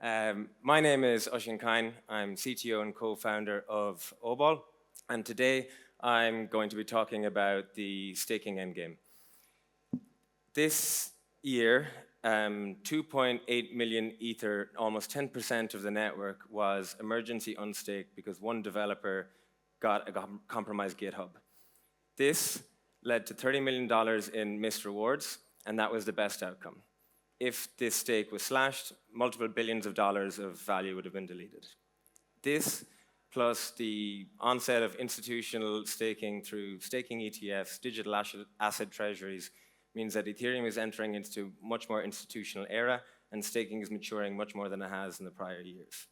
My name is Oisín Kyne. I'm CTO and co-founder of Obol, and today I'm going to be talking about the staking endgame. This year, 2.8 million Ether, almost 10% of the network, was emergency unstaked because one developer got a compromised GitHub. This led to $30 million in missed rewards, and that was the best outcome. If this stake was slashed, multiple billions of dollars of value would have been deleted. This, plus the onset of institutional staking through staking ETFs, digital asset treasuries, means that Ethereum is entering into a much more institutional era, and staking is maturing much more than it has in the prior years.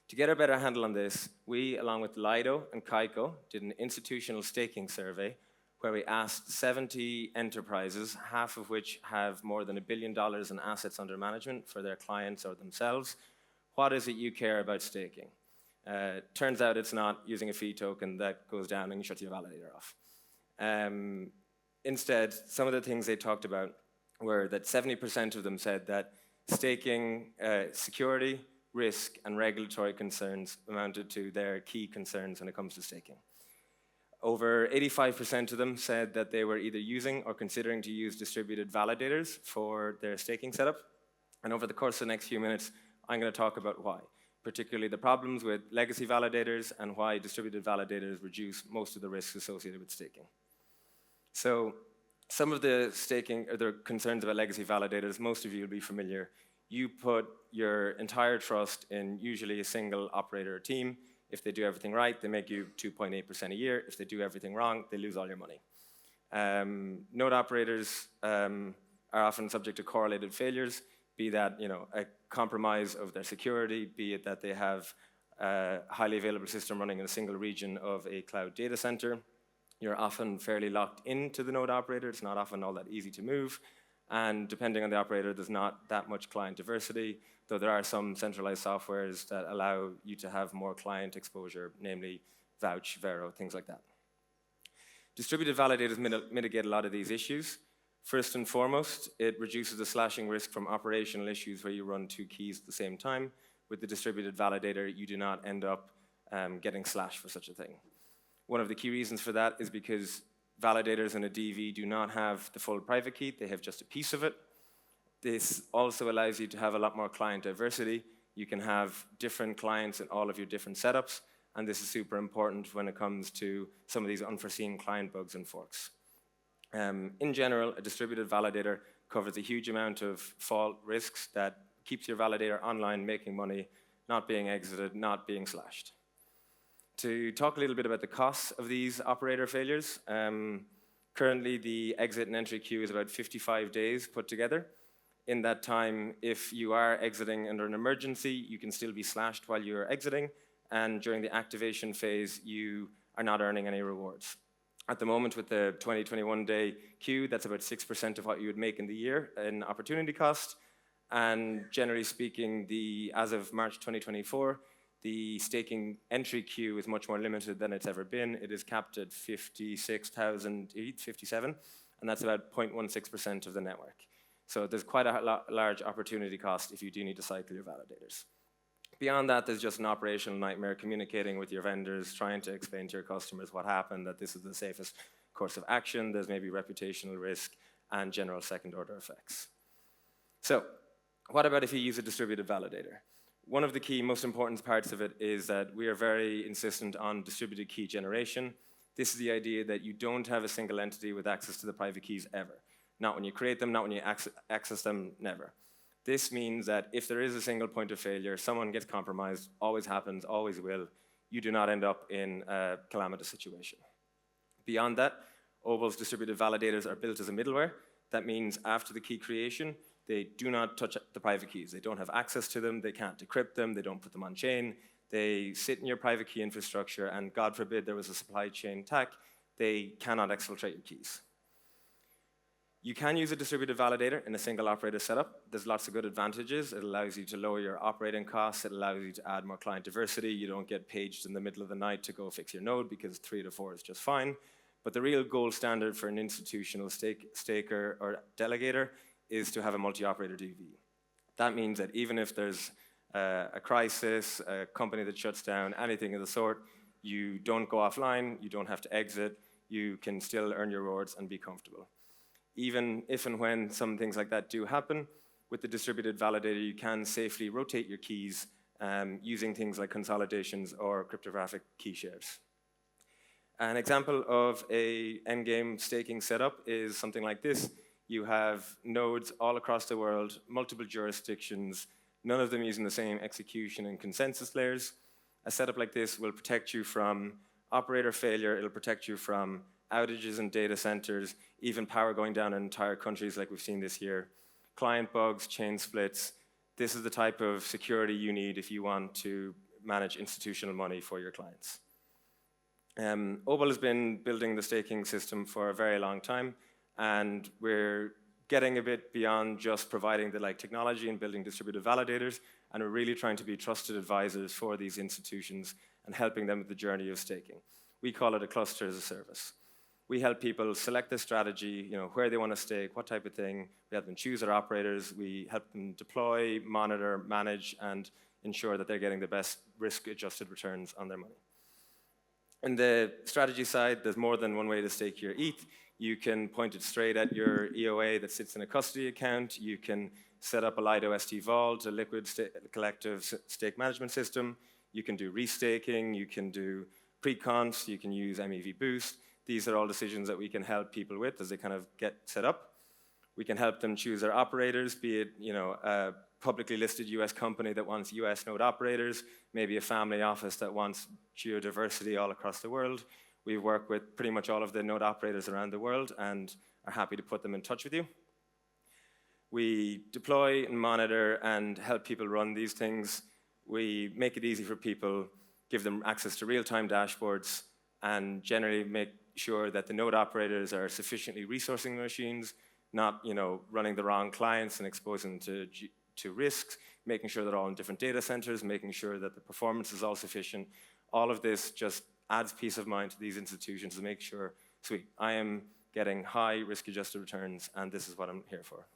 To get a better handle on this, we, along with Lido and Kaiko, did an institutional staking survey where we asked 70 enterprises, half of which have more than $1 billion in assets under management for their clients or themselves, what is it you care about staking? Turns out it's not using a fee token that goes down and you shut your validator off. Instead, some of the things they talked about were that 70% of them said that staking security, risk, and regulatory concerns amounted to their key concerns when it comes to staking. Over 85% of them said that they were either using or considering to use distributed validators for their staking setup. And over the course of the next few minutes, I'm going to talk about why, particularly the problems with legacy validators and why distributed validators reduce most of the risks associated with staking. So some of the staking or the concerns about legacy validators, most of you will be familiar. You put your entire trust in usually a single operator or team. If they do everything right, they make you 2.8% a year. If they do everything wrong, they lose all your money. Node operators are often subject to correlated failures, be that a compromise of their security, be it that they have a highly available system running in a single region of a cloud data center. You're often fairly locked into the node operator. It's not often all that easy to move. And depending on the operator, there's not that much client diversity, though there are some centralized softwares that allow you to have more client exposure, namely Vouch, Vero, things like that. Distributed validators mitigate a lot of these issues. First and foremost, it reduces the slashing risk from operational issues where you run two keys at the same time. With the distributed validator, you do not end up getting slashed for such a thing. One of the key reasons for that is because validators in a DV do not have the full private key, they have just a piece of it. This also allows you to have a lot more client diversity. You can have different clients in all of your different setups, and this is super important when it comes to some of these unforeseen client bugs and forks. In general, a distributed validator covers a huge amount of fault risks that keeps your validator online, making money, not being exited, not being slashed. To talk a little bit about the costs of these operator failures, currently the exit and entry queue is about 55 days put together. In that time, if you are exiting under an emergency, you can still be slashed while you're exiting, and during the activation phase, you are not earning any rewards. At the moment, with the 20-21-day queue, that's about 6% of what you would make in the year in opportunity cost, and generally speaking, as of March 2024, the staking entry queue is much more limited than it's ever been. It is capped at 56,000 ETH, 57, and that's about 0.16% of the network. So there's quite a large opportunity cost if you do need to cycle your validators. Beyond that, there's just an operational nightmare communicating with your vendors, trying to explain to your customers what happened, that this is the safest course of action, there's maybe reputational risk, and general second-order effects. So what about if you use a distributed validator? One of the key, most important parts of it is that we are very insistent on distributed key generation. This is the idea that you don't have a single entity with access to the private keys ever. Not when you create them, not when you access them, never. This means that if there is a single point of failure, someone gets compromised, always happens, always will, you do not end up in a calamitous situation. Beyond that, Obol's distributed validators are built as a middleware. That means after the key creation, they do not touch the private keys. They don't have access to them, they can't decrypt them, they don't put them on chain. They sit in your private key infrastructure, and God forbid there was a supply chain attack, they cannot exfiltrate your keys. You can use a distributed validator in a single operator setup. There's lots of good advantages. It allows you to lower your operating costs. It allows you to add more client diversity. You don't get paged in the middle of the night to go fix your node because 3 to 4 is just fine. But the real gold standard for an institutional staker or delegator is to have a multi-operator DV. That means that even if there's a crisis, a company that shuts down, anything of the sort, you don't go offline, you don't have to exit, you can still earn your rewards and be comfortable. Even if and when some things like that do happen, with the distributed validator, you can safely rotate your keys using things like consolidations or cryptographic key shares. An example of a endgame staking setup is something like this. You have nodes all across the world, multiple jurisdictions, none of them using the same execution and consensus layers. A setup like this will protect you from operator failure, it'll protect you from outages in data centers, even power going down in entire countries like we've seen this year. Client bugs, chain splits. This is the type of security you need if you want to manage institutional money for your clients. Obol has been building the staking system for a very long time, and we're getting a bit beyond just providing the technology and building distributed validators, and we're really trying to be trusted advisors for these institutions and helping them with the journey of staking. We call it a cluster as a service. We help people select their strategy, where they want to stake, what type of thing. We help them choose their operators. We help them deploy, monitor, manage, and ensure that they're getting the best risk-adjusted returns on their money. In the strategy side, there's more than one way to stake your ETH. You can point it straight at your EOA that sits in a custody account. You can set up a Lido ST Vault, a liquid collective stake management system. You can do restaking. You can do pre-cons. You can use MEV Boost. These are all decisions that we can help people with as they kind of get set up. We can help them choose their operators, be it a publicly listed US company that wants US node operators, maybe a family office that wants geodiversity all across the world. We work with pretty much all of the node operators around the world and are happy to put them in touch with you. We deploy and monitor and help people run these things. We make it easy for people, give them access to real-time dashboards, and generally make sure that the node operators are sufficiently resourcing the machines, not running the wrong clients and exposing them to risks, making sure they're all in different data centers, making sure that the performance is all sufficient. All of this just adds peace of mind to these institutions to make sure, sweet, I am getting high risk-adjusted returns, and this is what I'm here for.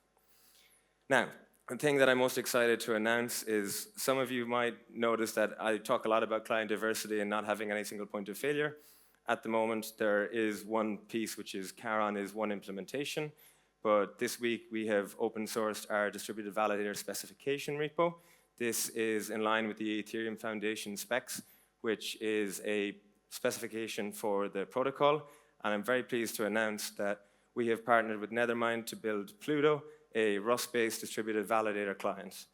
Now, the thing that I'm most excited to announce is some of you might notice that I talk a lot about client diversity and not having any single point of failure. At the moment, there is one piece, which is Charon is one implementation. But this week, we have open sourced our distributed validator specification repo. This is in line with the Ethereum Foundation specs, which is a specification for the protocol. And I'm very pleased to announce that we have partnered with Nethermind to build Pluto, a Rust-based distributed validator client.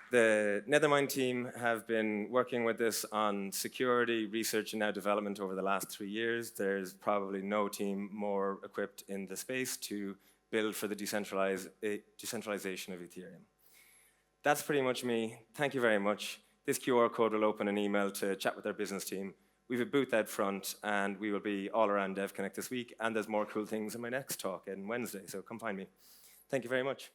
The Nethermind team have been working with us on security, research, and now development over the last 3 years. There's probably no team more equipped in the space to build for the decentralization of Ethereum. That's pretty much me. Thank you very much. This QR code will open an email to chat with our business team. We have a booth out front, and we will be all around DevConnect this week, and there's more cool things in my next talk on Wednesday, so come find me. Thank you very much.